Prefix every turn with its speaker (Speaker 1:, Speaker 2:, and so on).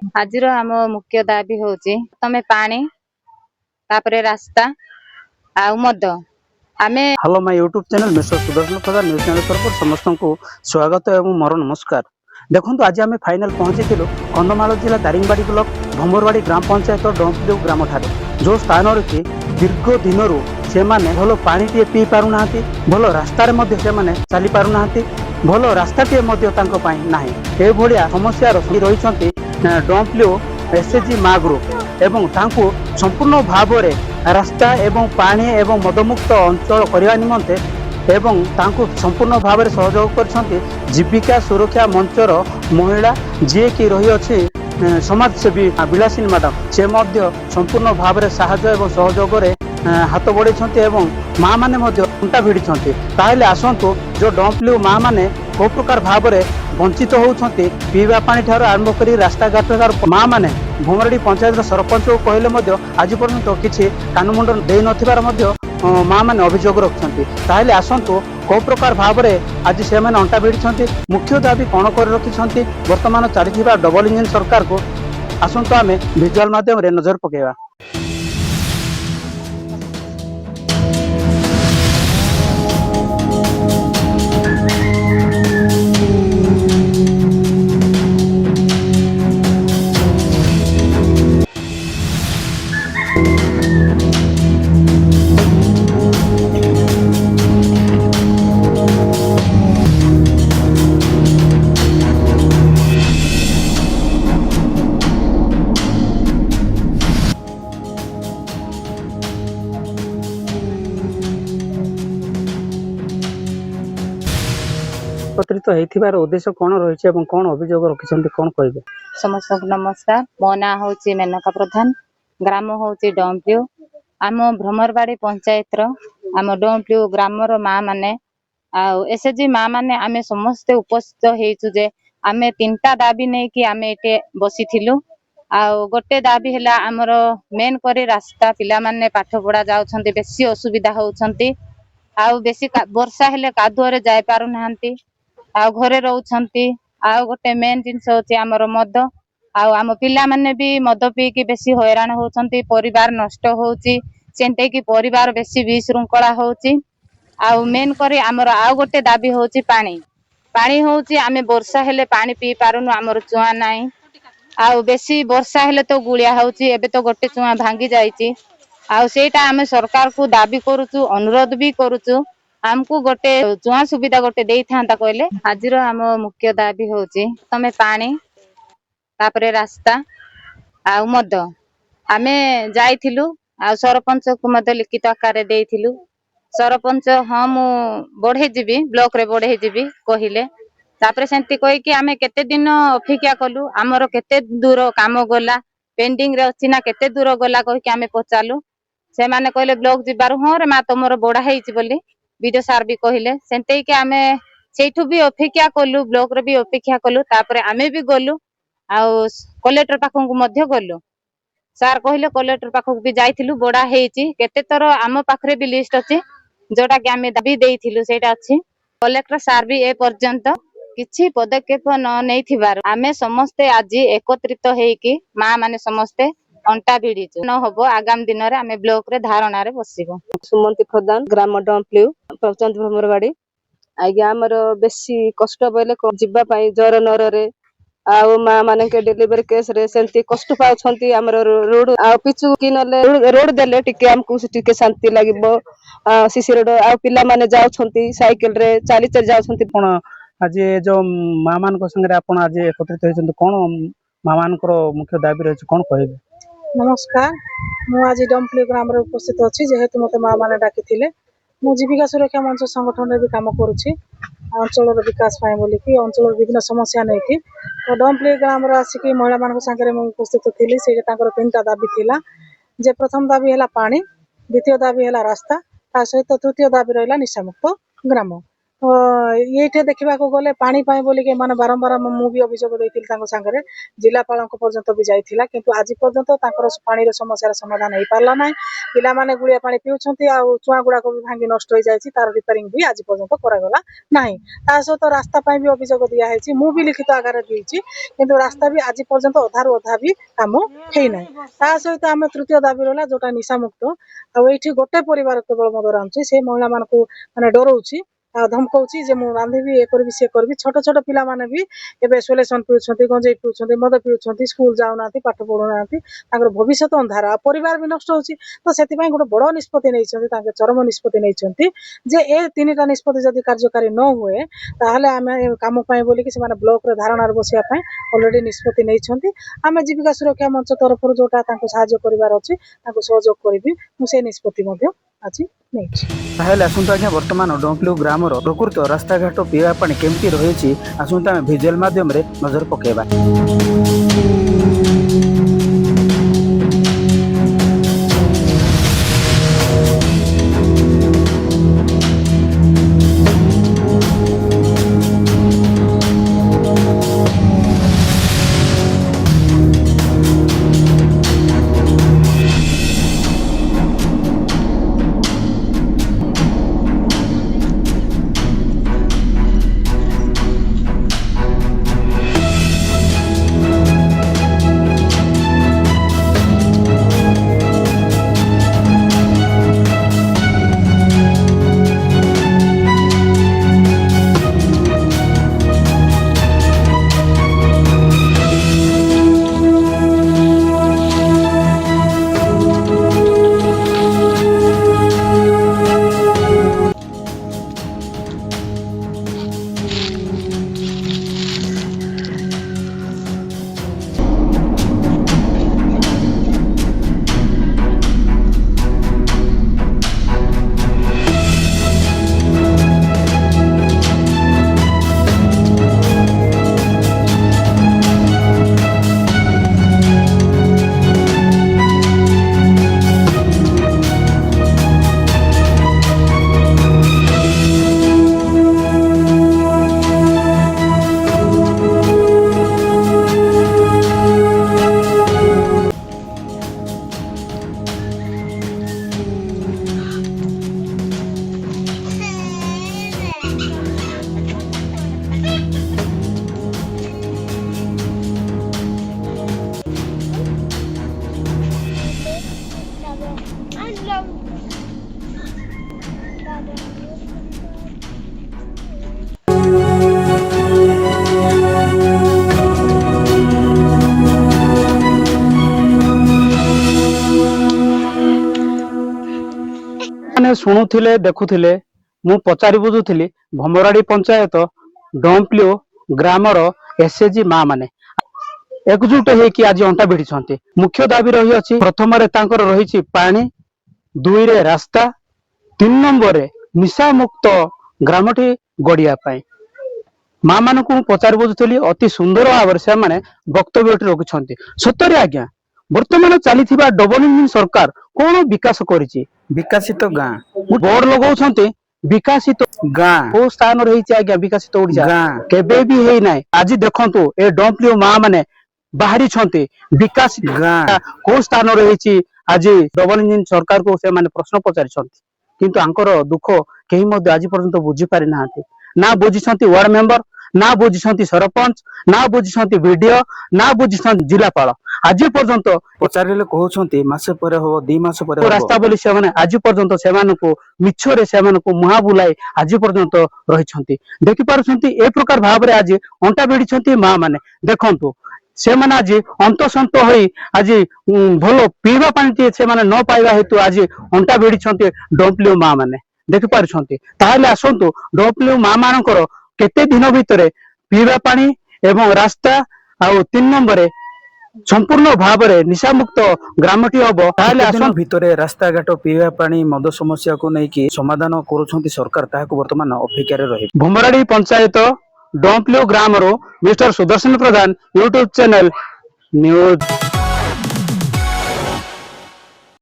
Speaker 1: ଆଜିର ଆମ ମୁଖ୍ୟ ଦାବି ହଉଛି ତମେ ପାଣି ତାପରେ ରାସ୍ତା ଆଉ ମଦ ଆମେ
Speaker 2: hello my YouTube channel mister Sudarshan Pradhan news channel तरफ समस्त को स्वागत एवं मोर नमस्कार। देखो आज आम फाइनाल पहुंची कंधमाल जिला दारिंगबाड़ी ब्लॉक भंबरवाड़ी ग्राम पंचायत डंपलिउ ग्राम ठारे जो स्थान कि दीर्घ दिन से भल पानी पी पारना भल रास्तार चली पारना भल रास्ताटे ना ये समस्या रही डंपलिउ एसएचजी मा ग्रुप एवं संपूर्ण भाव में रास्ता एवं पानी एवं मदमुक्त अंचल करने निमंते एवं तांको संपूर्ण भाव में सहयोग कर जीविका सुरक्षा मंचर महिला जी कि रही अच्छी समाजसेवी विलासिनी मैडम से संपूर्ण भाव में साहाय्य एवं सहयोग हाथ बढ़े माँ मैंने अंटा भिड़ी ताहले आसतु जो डंपलिउ माँ मैंने को प्रकार भाव में वंचित होती पीवा पानी ठार आरंभ कर रास्ता घाट माँ मैंने भंबरवाड़ी पंचायत सरपंच को कहले आज पर्यंत किसी कानमुंड दे नथिबार माँ मैंने अभियोग रखिंट ताहले आसतु को प्रकार भाव में आज से अंटा भिड़ी मुख्य दाबी कौन कर रखिंट वर्तमान चली डबल इंजिन सरकार को आसतु आम विजुआल माध्यम नजर पकेवा। एकत्रित होइथिबार उद्देश्य कौन रही है कौन अभियोग रखिंट कौन कहे?
Speaker 1: समस्त नमस्कार। मो ना हूँ मेनका प्रधान, ग्राम हूँ डंपलिउ। आम भ्रमरबाड़ी पंचायत आम डंपलिउ ग्राम माँ मैंने एसएचजी माँ मैंने आम समस्ते उपस्थित होइछु जे आमे तीनटा दाबी नहीं कि आम ये बसी गोटे दाबी है आमर मेन करी रास्ता पिला माने पाठ पढ़ा जाउछंती बेसी असुविधा होउछंती बेसी वर्षा हेले कादुअरे जाय पारु नाहंती घरे रहउछंती गोटे मेन जिनस होची आमर मद आम पिला माने भी मद पी कि बेसी हैरान होउछंती परिवार नष्ट होउची सेंते कि परिवार बेसी विशृंखला होउची मेन करी आमर गोटे दाबी होउची पानी पानी होउची आमे वर्षा हेले पानी पी पारुनु आमर चुआ नाही बेसी वर्षा हेले तो गुलिया होउची एबे तो गोटे चुआ भांगी जाईची सेटा आमे सरकार को दाबी करूचु अनुरोध भी करूचु आमको गोटे चुआ सुविधा गोटे देई थांता कहले। आजिर आम मुख्य दाबी होची तमे पानी तापरे रास्ता मद आमे जाइथिलु सरपंच को मद लिखित आकार देइथिलु सरपंच हाँ मु बढ़े जीवी ब्लॉक रे बढ़े जीवी कहिले तापरे सेंती कहि कि आमे केते दिन अपेक्षा कलु आमर केते दूर काम गला पेंडिंग रे अछि ना केते दूर गला कहि कि आमे पचालु से माने कहले ब्लॉक जिबारु हाँ रे मा तमरो बड़ा हेइची बोली बीडीओ सार भी कहिले सेंते कि आमे सेठू भी अपेक्षा कलु ब्लॉक रे भी अपेक्षा कलु तापरे आमे भी गलु कलेक्टर पाखु मध्य गलु सार कहले कलेक्टर पाखु भी जाइथिलु बड़ा हेइची केते तर आम पाखरे भी लिस्ट अछि जोटा कि आमे दाबी देइथिलु सेटा अछि कलेक्टर सार भी ए पर्यंत किछि पदक्षेप न नेइथिबार आमे समस्ते आज एकत्रित हेइकी माँ माने समस्ते अंटा भिड़ीचु न हबो आगामी दिन रे आमे ब्लॉक रे धारणा रे बसिबो।
Speaker 3: सुमंती प्रधान ग्राम डंपलिउ पंचायत भ्रमरवाड़ी आज्ञा आमर बेसी कष्ट बोले जीवा पाई जर नर रे माँ माने के डिलीवरी केस रे सेंती कष्ट पाउछंती आमर रोड पिछु कि नले रोड देले टिके हमकु टिके शांति लागिबो सीसी रोड पिला माने जाउछंती साइकिल रे चाली चली जाउछंती।
Speaker 2: कोन आज जो माँ मान संगे आपण आज एकत्रित होइछंती कोन माँ मान मुख्य दाबी रही कोन कहबे?
Speaker 4: नमस्कार मु आज डंपलिउ ग्राम रे उपस्थित अछि जेहेतु मते माँ माने डाकिथिले मु जीविका सुरक्षा मंच संगठन रे भी काम करूछि अंचल विकास पाए बोली कि अंचल विभिन्न समस्या नै कि तो डंपलिउ ग्राम रे आसिकी महिला मान संगे मु उपस्थित थिली से तांकर तीनटा दाबी थिला जे प्रथम दाबी हैला पानी द्वितीय दाबी हैला रास्ता ता सहित तृतीय दाबी रहला निशामुक्त ग्राम ଏଇଠି ଦେଖିବାକୁ ଗଲେ ପାଣି ପାଇଁ ବୋଲିକି ଏମାନେ ବାରମ୍ବାର ମୁଁ ବି ଅଭିଯୋଗ ଦେଇଥିଲି ତାଙ୍କ ସାଙ୍ଗରେ, ଜିଲ୍ଲାପାଳଙ୍କ ପର୍ଯ୍ୟନ୍ତ ବି ଯାଇଥିଲା, କିନ୍ତୁ ଆଜି ପର୍ଯ୍ୟନ୍ତ ତାଙ୍କର ପାଣିର ସମସ୍ୟାର ସମାଧାନ ହେଇପାରିଲା ନାହିଁ। ପିଲାମାନେ ଗୁଳିଆ ପାଣି ପିଉଛନ୍ତି, ଆଉ ଚୁଆ ଗୁଡାକ ବି ଭାଙ୍ଗି ନଷ୍ଟ ହେଇଯାଇଛି, ତାର ରିପେୟାରିଂ ବି ଆଜି ପର୍ଯ୍ୟନ୍ତ କରାଗଲା ନାହିଁ। ତା ସହିତ ରାସ୍ତା ପାଇଁ ବି ଅଭିଯୋଗ ଦିଆହେଇଛି, ମୁଁ ବି ଲିଖିତ ଆକାରରେ ଦେଇଛି, କିନ୍ତୁ ରାସ୍ତା ବି ଆଜି ପର୍ଯ୍ୟନ୍ତ ଅଧାରୁ ଅଧା ବି କାମ ହେଇନାହିଁ। ତା ସହିତ ଆମେ ତୃତୀୟ ଦାବି ରହିଲା ଯୋଉଟା ନିଶାମୁକ୍ତ। ଆଉ ଏଇଠି ଗୋଟେ ପରିବାର କେବଳ ମଦ ରାନ୍ଧୁଛି, ସେ ମହିଳା ମାନଙ୍କୁ ମାନେ ଡରଉଛି ଆଉ ଧମକଉଛି ଯେ ମୁଁ ରାନ୍ଧିବି, ଏ କରିବି ସେ କରିବି। ଛୋଟ ଛୋଟ ପିଲାମାନେ ବି ଏବେ ସୋଲେସନ ପିଉଛନ୍ତି, ଗଞ୍ଜେଇ ପିଉଛନ୍ତି, ମଦ ପିଉଛନ୍ତି, ସ୍କୁଲ ଯାଉନାହାନ୍ତି, ପାଠ ପଢୁନାହାନ୍ତି, ତାଙ୍କର ଭବିଷ୍ୟତ ଅନ୍ଧାର, ଆଉ ପରିବାର ବି ନଷ୍ଟ ହଉଛି। ତ ସେଥିପାଇଁ ଗୋଟେ ବଡ ନିଷ୍ପତ୍ତି ନେଇଛନ୍ତି, ତାଙ୍କେ ଚରମ ନିଷ୍ପତ୍ତି ନେଇଛନ୍ତି ଯେ ଏ ତିନିଟା ନିଷ୍ପତ୍ତି ଯଦି କାର୍ଯ୍ୟକାରୀ ନ ହୁଏ ତାହେଲେ ଆମେ କାମ ପାଇଁ ବୋଲିକି ସେମାନେ ବ୍ଲକରେ ଧାରଣାରେ ବସିବା ପାଇଁ ଅଲରେଡି ନିଷ୍ପତ୍ତି ନେଇଛନ୍ତି। ଆମେ ଜୀବିକା ସୁରକ୍ଷା ମଞ୍ଚ ତରଫରୁ ଯୋଉଟା ତାଙ୍କୁ ସାହାଯ୍ୟ କରିବାର ଅଛି ତାଙ୍କୁ ସହଯୋଗ କରିବି, ମୁଁ ସେ ନିଷ୍ପତ୍ତି ମଧ୍ୟ ଆଜି ନେଇଛି।
Speaker 2: ତାହେଲେ ଆସନ୍ତୁ ଆଜ୍ଞା, ବର୍ତ୍ତମାନ ଡମ୍ପଲିଉ ଗ୍ରାମର ପ୍ରକୃତ ରାସ୍ତାଘାଟ ପିଇବା ପାଣି କେମିତି ରହିଛି ଆସନ୍ତୁ ଆମେ ଭିଜୁଆଲ ମାଧ୍ୟମରେ ନଜର ପକାଇବା। ଶୁଣୁଥିଲେ ଦେଖୁଥିଲେ, ମୁଁ ପଚାରି ବୁଝୁଥିଲି ଭମରାଡି ପଞ୍ଚାୟତ ଡମ୍ପଲିଉ ଗ୍ରାମର ଏସଏଚଜି ମା ମାନେ एकजुट होइकी आज अंटा भिड़िछन्ति। मुख्य दाबी रही अछि, प्रथम तांकर रही पानी, दुई रे रास्ता, 3 नंबर रे निशा मुक्त ग्रामटी गड़िया पाई। माँ मान को पचार बुझुली अति सुंदर भाव से वक्तव्य रखुंट। सतरे आज्ञा बर्तमान चली डबल इंजिन सरकार कौन विकास करिछि? विकासित गाँ बोर्ड लगाउछन्ति, विकासित गाँ को स्थान रही आज्ञा विकासित ओडिशा गाँ केबे भी हेई नाय। आज देखंतु ए डम्पलिउ माँ माने बाहरी छन्ति, विकासित गाँ को स्थान रही आज डबल इंजिन सरकार को से माने प्रश्न पचारि छन्ति, किंतु आंकर दुख केही मध्ये आज पर्यंत बुझी पारि नाहांती। ना बुझिछन्ति वार्ड मेंबर, ना बुझिछन्ति सरपंच, ना बुझिछन्ति वीडियो, ना बुझिछन्ति जिलापाल। आज पर्यंत पचारिले कहउछन्ति मासे परे हो 2 मास परे हो रास्ता बोली से माने आज पर्यंत सेमानकु मिछरे सेमानकु मुहा बुलाई आज पर्यंत रहिछन्ति। देखि पारुछन्ति ए प्रकार भाबरे आज अंटा भिड़िछन्ति मां माने। देखंतु से माने आज अंतसंत होई आज भलो पीवा पानी से माने न पाइबा हेतु आज अंटा भिड़िछन्ति डम्पलिउ मां माने। देखि पारुछन्ति ताहाले आसंतु डम्पलिउ मां मानकर केते दिन भितरे पीवा पानी एवं रास्ता आउ 3 नंबर संपूर्ण भाव में निशा मुक्त ग्रामटी हम ताहले भितरे रास्ता घाट पीवा पानी मद समस्या को लेकिन समाधान करुछन्ति सरकार, ताहाको वर्तमान अपेक्षा रही। भमराडी पंचायत डम्पलिउ ग्राम रो मिस्टर सुदर्शन प्रधान यूट्यूब चैनल न्यूज।